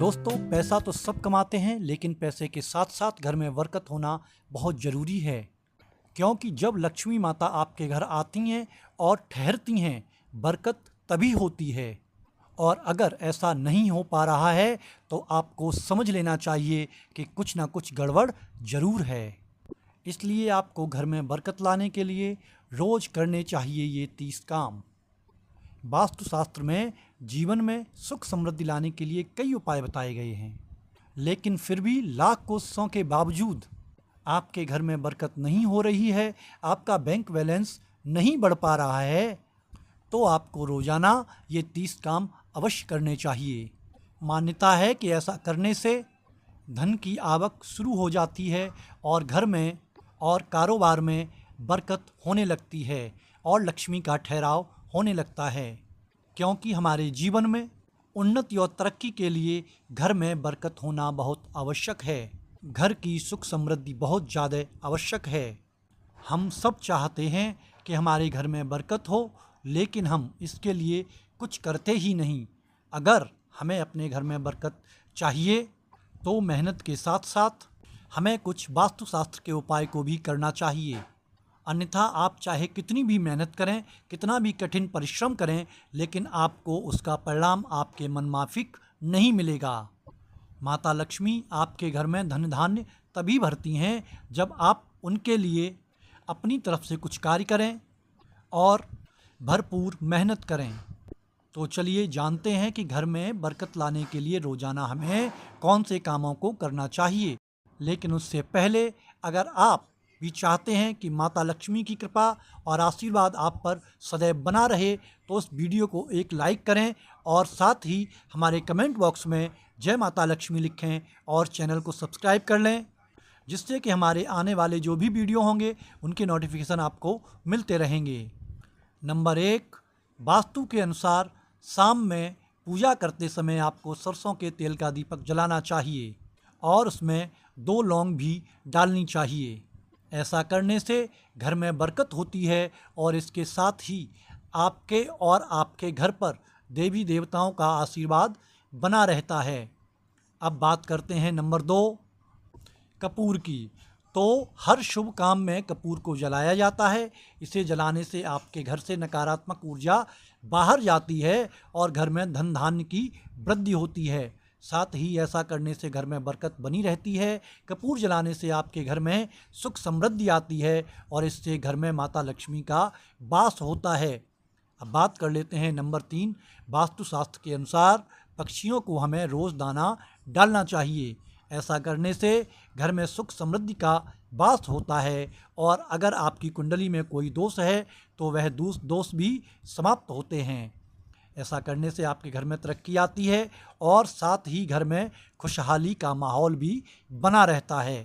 दोस्तों, पैसा तो सब कमाते हैं, लेकिन पैसे के साथ साथ घर में बरकत होना बहुत ज़रूरी है। क्योंकि जब लक्ष्मी माता आपके घर आती हैं और ठहरती हैं, बरकत तभी होती है। और अगर ऐसा नहीं हो पा रहा है तो आपको समझ लेना चाहिए कि कुछ ना कुछ गड़बड़ ज़रूर है। इसलिए आपको घर में बरकत लाने के लिए रोज़ करने चाहिए ये 30 काम। वास्तुशास्त्र में जीवन में सुख समृद्धि लाने के लिए कई उपाय बताए गए हैं, लेकिन फिर भी लाख कोशिशों के बावजूद आपके घर में बरकत नहीं हो रही है, आपका बैंक बैलेंस नहीं बढ़ पा रहा है, तो आपको रोज़ाना ये 30 काम अवश्य करने चाहिए। मान्यता है कि ऐसा करने से धन की आवक शुरू हो जाती है और घर में और कारोबार में बरकत होने लगती है और लक्ष्मी का ठहराव होने लगता है। क्योंकि हमारे जीवन में उन्नति और तरक्की के लिए घर में बरकत होना बहुत आवश्यक है। घर की सुख समृद्धि बहुत ज़्यादा आवश्यक है। हम सब चाहते हैं कि हमारे घर में बरकत हो, लेकिन हम इसके लिए कुछ करते ही नहीं। अगर हमें अपने घर में बरकत चाहिए तो मेहनत के साथ साथ हमें कुछ वास्तुशास्त्र के उपाय को भी करना चाहिए। अन्यथा आप चाहे कितनी भी मेहनत करें, कितना भी कठिन परिश्रम करें, लेकिन आपको उसका परिणाम आपके मनमाफिक नहीं मिलेगा। माता लक्ष्मी आपके घर में धन धान्य तभी भरती हैं जब आप उनके लिए अपनी तरफ से कुछ कार्य करें और भरपूर मेहनत करें। तो चलिए जानते हैं कि घर में बरकत लाने के लिए रोज़ाना हमें कौन से कामों को करना चाहिए। लेकिन उससे पहले अगर आप भी चाहते हैं कि माता लक्ष्मी की कृपा और आशीर्वाद आप पर सदैव बना रहे, तो उस वीडियो को एक लाइक करें और साथ ही हमारे कमेंट बॉक्स में जय माता लक्ष्मी लिखें और चैनल को सब्सक्राइब कर लें, जिससे कि हमारे आने वाले जो भी वीडियो होंगे उनके नोटिफिकेशन आपको मिलते रहेंगे। नंबर 1, वास्तु के अनुसार शाम में पूजा करते समय आपको सरसों के तेल का दीपक जलाना चाहिए और उसमें 2 लौंग भी डालनी चाहिए। ऐसा करने से घर में बरकत होती है और इसके साथ ही आपके और आपके घर पर देवी देवताओं का आशीर्वाद बना रहता है। अब बात करते हैं नंबर 2, कपूर की। तो हर शुभ काम में कपूर को जलाया जाता है। इसे जलाने से आपके घर से नकारात्मक ऊर्जा बाहर जाती है और घर में धन धान्य की वृद्धि होती है। साथ ही ऐसा करने से घर में बरकत बनी रहती है। कपूर जलाने से आपके घर में सुख समृद्धि आती है और इससे घर में माता लक्ष्मी का वास होता है। अब बात कर लेते हैं नंबर 3, वास्तुशास्त्र के अनुसार पक्षियों को हमें रोज़ दाना डालना चाहिए। ऐसा करने से घर में सुख समृद्धि का वास होता है और अगर आपकी कुंडली में कोई दोष है तो वह दोष भी समाप्त होते हैं। ऐसा करने से आपके घर में तरक्की आती है और साथ ही घर में खुशहाली का माहौल भी बना रहता है।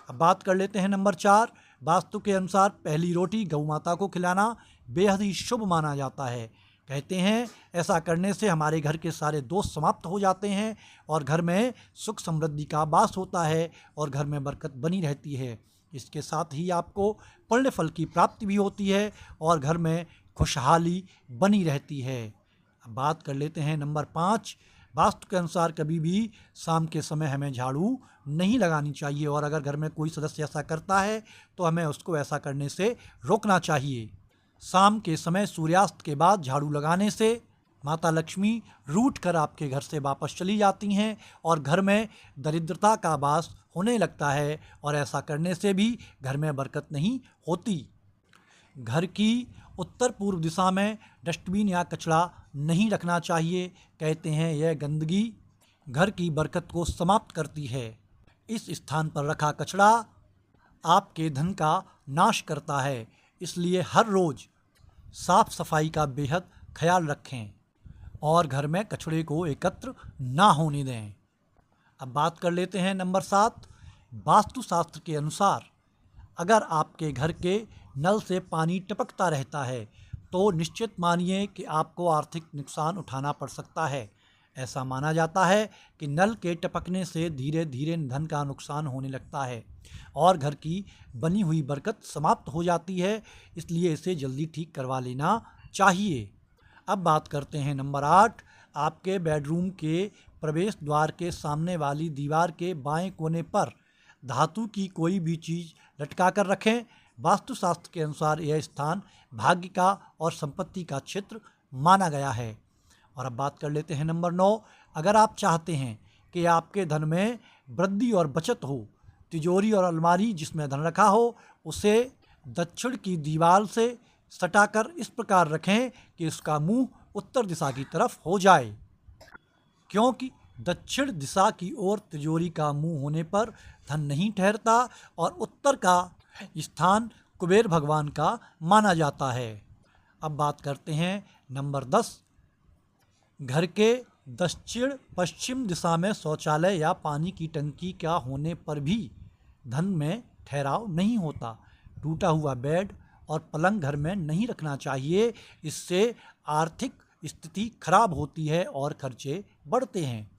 अब बात कर लेते हैं नंबर 4, वास्तु के अनुसार पहली रोटी गौ माता को खिलाना बेहद ही शुभ माना जाता है। कहते हैं ऐसा करने से हमारे घर के सारे दोष समाप्त हो जाते हैं और घर में सुख समृद्धि का वास होता है और घर में बरकत बनी रहती है। इसके साथ ही आपको पुण्य फल की प्राप्ति भी होती है और घर में खुशहाली बनी रहती है। अब बात कर लेते हैं नंबर 5, वास्तु के अनुसार कभी भी शाम के समय हमें झाड़ू नहीं लगानी चाहिए और अगर घर में कोई सदस्य ऐसा करता है तो हमें उसको ऐसा करने से रोकना चाहिए। शाम के समय सूर्यास्त के बाद झाड़ू लगाने से माता लक्ष्मी रूठ कर आपके घर से वापस चली जाती हैं और घर में दरिद्रता का वास होने लगता है और ऐसा करने से भी घर में बरकत नहीं होती। घर की उत्तर पूर्व दिशा में डस्टबिन या कचरा नहीं रखना चाहिए। कहते हैं यह गंदगी घर की बरकत को समाप्त करती है। इस स्थान पर रखा कचरा आपके धन का नाश करता है, इसलिए हर रोज़ साफ सफाई का बेहद ख्याल रखें और घर में कचरे को एकत्र ना होने दें। अब बात कर लेते हैं नंबर 7, वास्तुशास्त्र के अनुसार अगर आपके घर के नल से पानी टपकता रहता है तो निश्चित मानिए कि आपको आर्थिक नुकसान उठाना पड़ सकता है। ऐसा माना जाता है कि नल के टपकने से धीरे धीरे धन का नुकसान होने लगता है और घर की बनी हुई बरकत समाप्त हो जाती है, इसलिए इसे जल्दी ठीक करवा लेना चाहिए। अब बात करते हैं नंबर 8, आपके बेडरूम के प्रवेश द्वार के सामने वाली दीवार के बाएं कोने पर धातु की कोई भी चीज़ लटका कर रखें। वास्तुशास्त्र के अनुसार यह स्थान भाग्य का और संपत्ति का क्षेत्र माना गया है। और अब बात कर लेते हैं नंबर 9। अगर आप चाहते हैं कि आपके धन में वृद्धि और बचत हो, तिजोरी और अलमारी जिसमें धन रखा हो उसे दक्षिण की दीवार से सटाकर इस प्रकार रखें कि उसका मुंह उत्तर दिशा की तरफ हो जाए, क्योंकि दक्षिण दिशा की ओर तिजोरी का मुंह होने पर धन नहीं ठहरता और उत्तर का स्थान कुबेर भगवान का माना जाता है। अब बात करते हैं नंबर 10। घर के दक्षिण पश्चिम दिशा में शौचालय या पानी की टंकी का होने पर भी धन में ठहराव नहीं होता। टूटा हुआ बेड और पलंग घर में नहीं रखना चाहिए, इससे आर्थिक स्थिति खराब होती है और खर्चे बढ़ते हैं।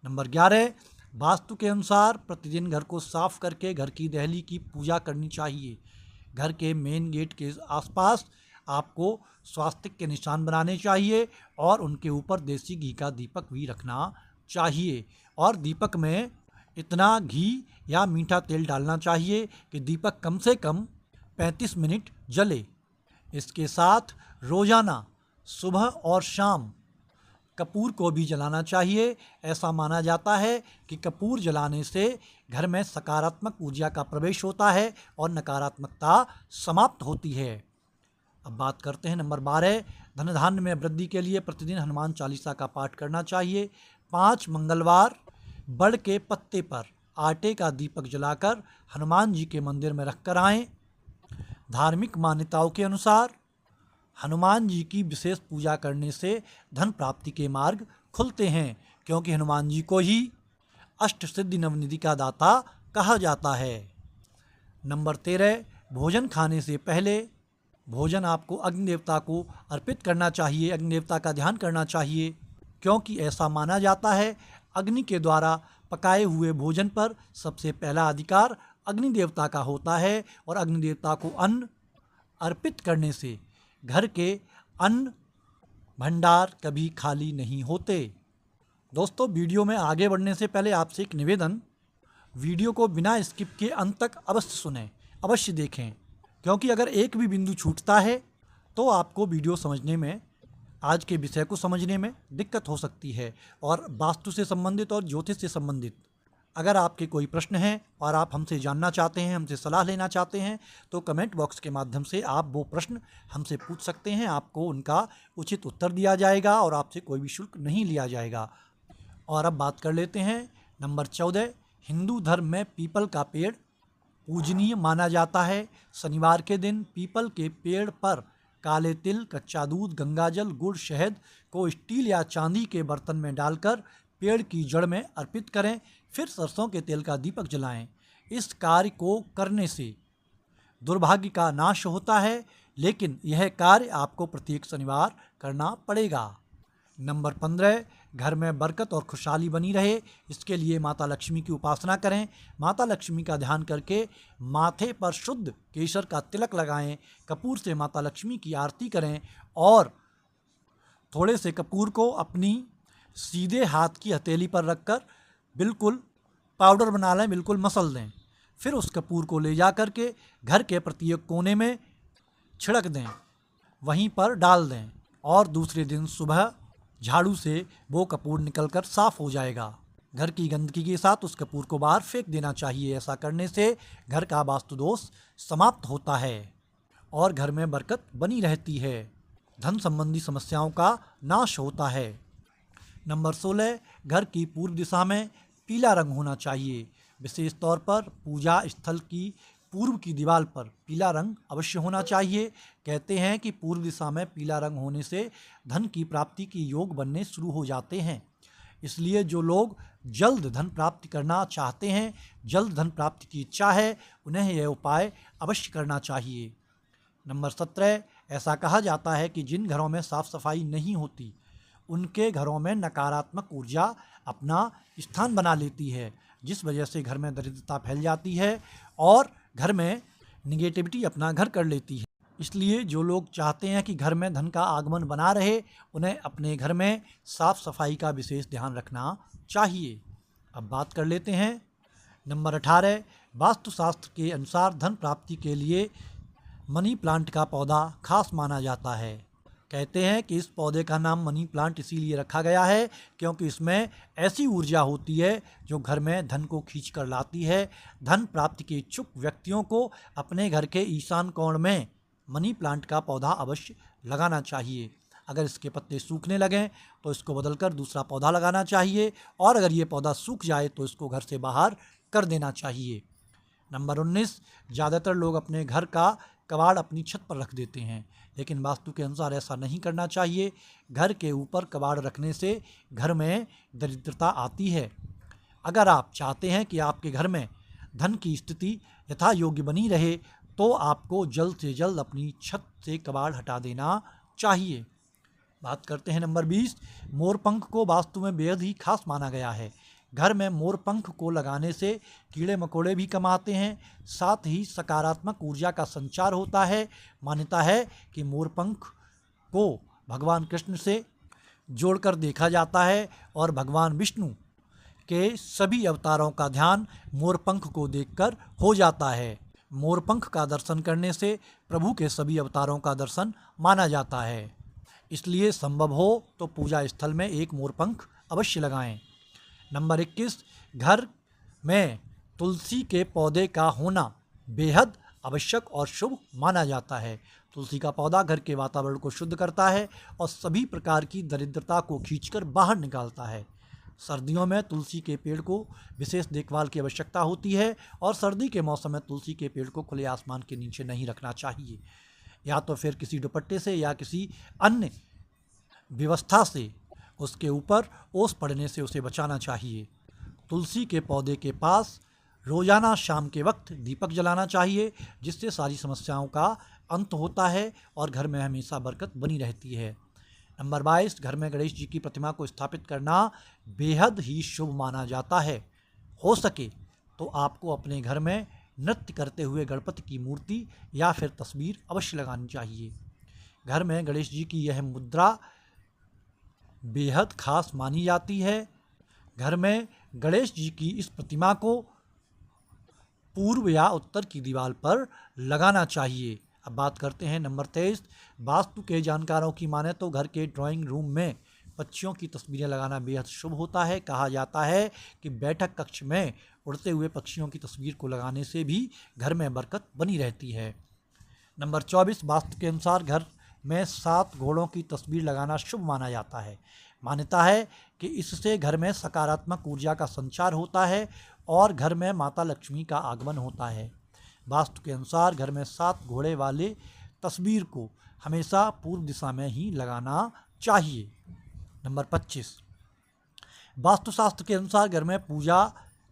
नंबर 11। वास्तु के अनुसार प्रतिदिन घर को साफ करके घर की देहली की पूजा करनी चाहिए। घर के मेन गेट के आसपास आपको स्वास्तिक के निशान बनाने चाहिए और उनके ऊपर देसी घी का दीपक भी रखना चाहिए और दीपक में इतना घी या मीठा तेल डालना चाहिए कि दीपक कम से कम 35 मिनट जले। इसके साथ रोज़ाना सुबह और शाम कपूर को भी जलाना चाहिए। ऐसा माना जाता है कि कपूर जलाने से घर में सकारात्मक ऊर्जा का प्रवेश होता है और नकारात्मकता समाप्त होती है। अब बात करते हैं नंबर 12। धन धान्य में वृद्धि के लिए प्रतिदिन हनुमान चालीसा का पाठ करना चाहिए। 5 मंगलवार बड़ के पत्ते पर आटे का दीपक जलाकर हनुमान जी के मंदिर में रखकर आएँ। धार्मिक मान्यताओं के अनुसार हनुमान जी की विशेष पूजा करने से धन प्राप्ति के मार्ग खुलते हैं, क्योंकि हनुमान जी को ही अष्ट सिद्धि नवनिधि का दाता कहा जाता है। नंबर 13। भोजन खाने से पहले भोजन आपको अग्नि देवता को अर्पित करना चाहिए, अग्नि देवता का ध्यान करना चाहिए, क्योंकि ऐसा माना जाता है अग्नि के द्वारा पकाए हुए भोजन पर सबसे पहला अधिकार अग्नि देवता का होता है और अग्नि देवता को अन्न अर्पित करने से घर के अन्न भंडार कभी खाली नहीं होते। दोस्तों, वीडियो में आगे बढ़ने से पहले आपसे एक निवेदन, वीडियो को बिना स्किप के अंत तक अवश्य सुनें, अवश्य देखें, क्योंकि अगर एक भी बिंदु छूटता है तो आपको वीडियो समझने में, आज के विषय को समझने में दिक्कत हो सकती है। और वास्तु से संबंधित और ज्योतिष से संबंधित अगर आपके कोई प्रश्न हैं और आप हमसे जानना चाहते हैं, हमसे सलाह लेना चाहते हैं, तो कमेंट बॉक्स के माध्यम से आप वो प्रश्न हमसे पूछ सकते हैं। आपको उनका उचित उत्तर दिया जाएगा और आपसे कोई भी शुल्क नहीं लिया जाएगा। और अब बात कर लेते हैं नंबर 14। हिंदू धर्म में पीपल का पेड़ पूजनीय माना जाता है। शनिवार के दिन पीपल के पेड़ पर काले तिल, कच्चा दूध, गंगाजल, गुड़, शहद को स्टील या चांदी के बर्तन में डालकर पेड़ की जड़ में अर्पित करें, फिर सरसों के तेल का दीपक जलाएं। इस कार्य को करने से दुर्भाग्य का नाश होता है, लेकिन यह कार्य आपको प्रत्येक शनिवार करना पड़ेगा। नंबर 15। घर में बरकत और खुशहाली बनी रहे, इसके लिए माता लक्ष्मी की उपासना करें। माता लक्ष्मी का ध्यान करके माथे पर शुद्ध केसर का तिलक लगाएं, कपूर से माता लक्ष्मी की आरती करें और थोड़े से कपूर को अपनी सीधे हाथ की हथेली पर रखकर बिल्कुल पाउडर बना लें, बिल्कुल मसल दें। फिर उस कपूर को ले जा कर के घर के प्रत्येक कोने में छिड़क दें, वहीं पर डाल दें और दूसरे दिन सुबह झाड़ू से वो कपूर निकलकर साफ हो जाएगा। घर की गंदगी के साथ उस कपूर को बाहर फेंक देना चाहिए। ऐसा करने से घर का वास्तु दोष समाप्त होता है और घर में बरकत बनी रहती है, धन संबंधी समस्याओं का नाश होता है। नंबर 16। घर की पूर्व दिशा में पीला रंग होना चाहिए। विशेष तौर पर पूजा स्थल की पूर्व की दीवार पर पीला रंग अवश्य होना चाहिए। कहते हैं कि पूर्व दिशा में पीला रंग होने से धन की प्राप्ति के योग बनने शुरू हो जाते हैं। इसलिए जो लोग जल्द धन प्राप्ति करना चाहते हैं, जल्द धन प्राप्ति की इच्छा है, उन्हें यह उपाय अवश्य करना चाहिए। नंबर 17। ऐसा कहा जाता है कि जिन घरों में साफ सफाई नहीं होती उनके घरों में नकारात्मक ऊर्जा अपना स्थान बना लेती है, जिस वजह से घर में दरिद्रता फैल जाती है और घर में निगेटिविटी अपना घर कर लेती है। इसलिए जो लोग चाहते हैं कि घर में धन का आगमन बना रहे, उन्हें अपने घर में साफ सफाई का विशेष ध्यान रखना चाहिए। अब बात कर लेते हैं नंबर 18। वास्तुशास्त्र के अनुसार धन प्राप्ति के लिए मनी प्लांट का पौधा खास माना जाता है। कहते हैं कि इस पौधे का नाम मनी प्लांट इसीलिए रखा गया है क्योंकि इसमें ऐसी ऊर्जा होती है जो घर में धन को खींच कर लाती है। धन प्राप्ति के इच्छुक व्यक्तियों को अपने घर के ईशान कोण में मनी प्लांट का पौधा अवश्य लगाना चाहिए। अगर इसके पत्ते सूखने लगें तो इसको बदलकर दूसरा पौधा लगाना चाहिए, और अगर ये पौधा सूख जाए तो इसको घर से बाहर कर देना चाहिए। नंबर 19। ज़्यादातर लोग अपने घर का कबाड़ अपनी छत पर रख देते हैं, लेकिन वास्तु के अनुसार ऐसा नहीं करना चाहिए। घर के ऊपर कबाड़ रखने से घर में दरिद्रता आती है। अगर आप चाहते हैं कि आपके घर में धन की स्थिति यथा योग्य बनी रहे तो आपको जल्द से जल्द अपनी छत से कबाड़ हटा देना चाहिए। बात करते हैं नंबर 20। मोरपंख को वास्तु में बेहद ही खास माना गया है। घर में मोरपंख को लगाने से कीड़े मकोड़े भी कम आते हैं, साथ ही सकारात्मक ऊर्जा का संचार होता है। मान्यता है कि मोरपंख को भगवान कृष्ण से जोड़कर देखा जाता है और भगवान विष्णु के सभी अवतारों का ध्यान मोरपंख को देखकर हो जाता है। मोरपंख का दर्शन करने से प्रभु के सभी अवतारों का दर्शन माना जाता है। इसलिए संभव हो तो पूजा स्थल में एक मोरपंख अवश्य लगाएं। नंबर 21। घर में तुलसी के पौधे का होना बेहद आवश्यक और शुभ माना जाता है। तुलसी का पौधा घर के वातावरण को शुद्ध करता है और सभी प्रकार की दरिद्रता को खींचकर बाहर निकालता है। सर्दियों में तुलसी के पेड़ को विशेष देखभाल की आवश्यकता होती है, और सर्दी के मौसम में तुलसी के पेड़ को खुले आसमान के नीचे नहीं रखना चाहिए, या तो फिर किसी दुपट्टे से या किसी अन्य व्यवस्था से उसके ऊपर ओस पड़ने से उसे बचाना चाहिए। तुलसी के पौधे के पास रोजाना शाम के वक्त दीपक जलाना चाहिए, जिससे सारी समस्याओं का अंत होता है और घर में हमेशा बरकत बनी रहती है। नंबर 22। घर में गणेश जी की प्रतिमा को स्थापित करना बेहद ही शुभ माना जाता है। हो सके तो आपको अपने घर में नृत्य करते हुए गणपति की मूर्ति या फिर तस्वीर अवश्य लगानी चाहिए। घर में गणेश जी की यह मुद्रा बेहद खास मानी जाती है। घर में गणेश जी की इस प्रतिमा को पूर्व या उत्तर की दीवार पर लगाना चाहिए। अब बात करते हैं नंबर 23। वास्तु के जानकारों की माने तो घर के ड्राइंग रूम में पक्षियों की तस्वीरें लगाना बेहद शुभ होता है। कहा जाता है कि बैठक कक्ष में उड़ते हुए पक्षियों की तस्वीर को लगाने से भी घर में बरकत बनी रहती है। नंबर 24। वास्तु के अनुसार घर में 7 घोड़ों की तस्वीर लगाना शुभ माना जाता है। मान्यता है कि इससे घर में सकारात्मक ऊर्जा का संचार होता है और घर में माता लक्ष्मी का आगमन होता है। वास्तु के अनुसार घर में 7 घोड़े वाले तस्वीर को हमेशा पूर्व दिशा में ही लगाना चाहिए। नंबर 25। वास्तुशास्त्र के अनुसार घर में पूजा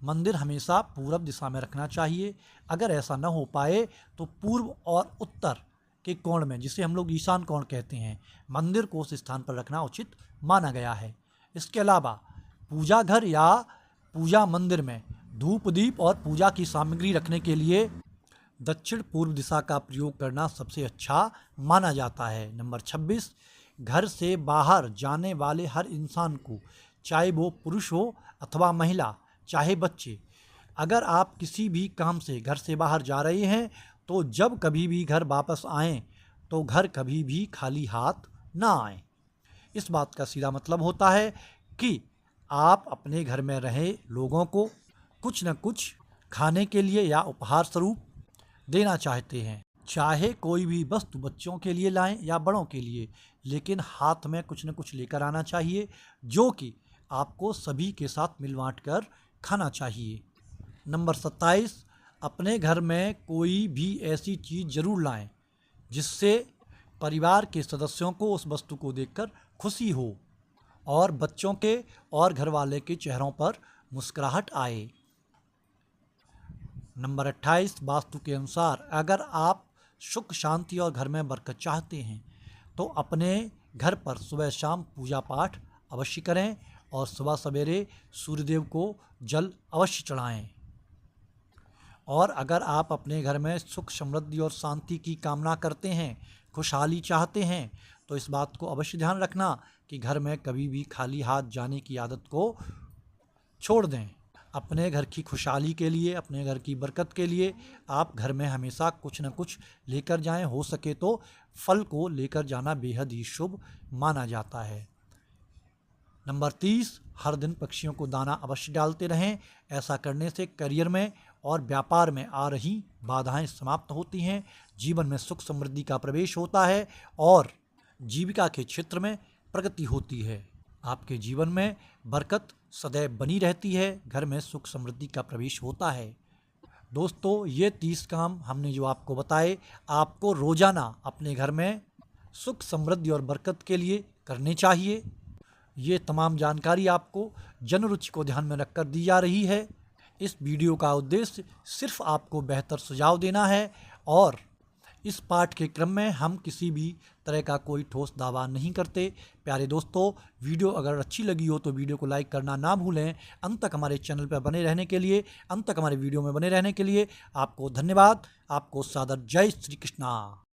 मंदिर हमेशा पूर्व दिशा में रखना चाहिए। अगर ऐसा न हो पाए तो पूर्व और उत्तर के कोण में, जिसे हम लोग ईशान कोण कहते हैं, मंदिर को उस स्थान पर रखना उचित माना गया है। इसके अलावा पूजा घर या पूजा मंदिर में धूप दीप और पूजा की सामग्री रखने के लिए दक्षिण पूर्व दिशा का प्रयोग करना सबसे अच्छा माना जाता है। नंबर 26। घर से बाहर जाने वाले हर इंसान को, चाहे वो पुरुष हो अथवा महिला, चाहे बच्चे, अगर आप किसी भी काम से घर से बाहर जा रहे हैं तो जब कभी भी घर वापस आएं तो घर कभी भी खाली हाथ ना आएं। इस बात का सीधा मतलब होता है कि आप अपने घर में रहे लोगों को कुछ न कुछ खाने के लिए या उपहार स्वरूप देना चाहते हैं। चाहे कोई भी वस्तु बच्चों के लिए लाएं या बड़ों के लिए, लेकिन हाथ में कुछ न कुछ लेकर आना चाहिए जो कि आपको सभी के साथ मिल बांट कर खाना चाहिए। नंबर 27। अपने घर में कोई भी ऐसी चीज़ जरूर लाएं जिससे परिवार के सदस्यों को उस वस्तु को देखकर खुशी हो और बच्चों के और घर वाले के चेहरों पर मुस्कुराहट आए। नंबर 28। वास्तु के अनुसार अगर आप सुख शांति और घर में बरकत चाहते हैं तो अपने घर पर सुबह शाम पूजा पाठ अवश्य करें और सुबह सवेरे सूर्यदेव को जल अवश्य चढ़ाएं। और अगर आप अपने घर में सुख समृद्धि और शांति की कामना करते हैं, खुशहाली चाहते हैं, तो इस बात को अवश्य ध्यान रखना कि घर में कभी भी खाली हाथ जाने की आदत को छोड़ दें। अपने घर की खुशहाली के लिए, अपने घर की बरकत के लिए आप घर में हमेशा कुछ न कुछ लेकर जाएं। हो सके तो फल को लेकर जाना बेहद ही शुभ माना जाता है। नंबर 30, हर दिन पक्षियों को दाना अवश्य डालते रहें। ऐसा करने से करियर में और व्यापार में आ रही बाधाएं समाप्त होती हैं, जीवन में सुख समृद्धि का प्रवेश होता है और जीविका के क्षेत्र में प्रगति होती है। आपके जीवन में बरकत सदैव बनी रहती है, घर में सुख समृद्धि का प्रवेश होता है। दोस्तों, ये 30 काम हमने जो आपको बताए, आपको रोज़ाना अपने घर में सुख समृद्धि और बरकत के लिए करने चाहिए। ये तमाम जानकारी आपको जन रुचि को ध्यान में रखकर दी जा रही है। इस वीडियो का उद्देश्य सिर्फ आपको बेहतर सुझाव देना है और इस पाठ के क्रम में हम किसी भी तरह का कोई ठोस दावा नहीं करते। प्यारे दोस्तों, वीडियो अगर अच्छी लगी हो तो वीडियो को लाइक करना ना भूलें। अंत तक हमारे चैनल पर बने रहने के लिए, अंत तक हमारे वीडियो में बने रहने के लिए आपको धन्यवाद। आपको सादर जय श्री कृष्णा।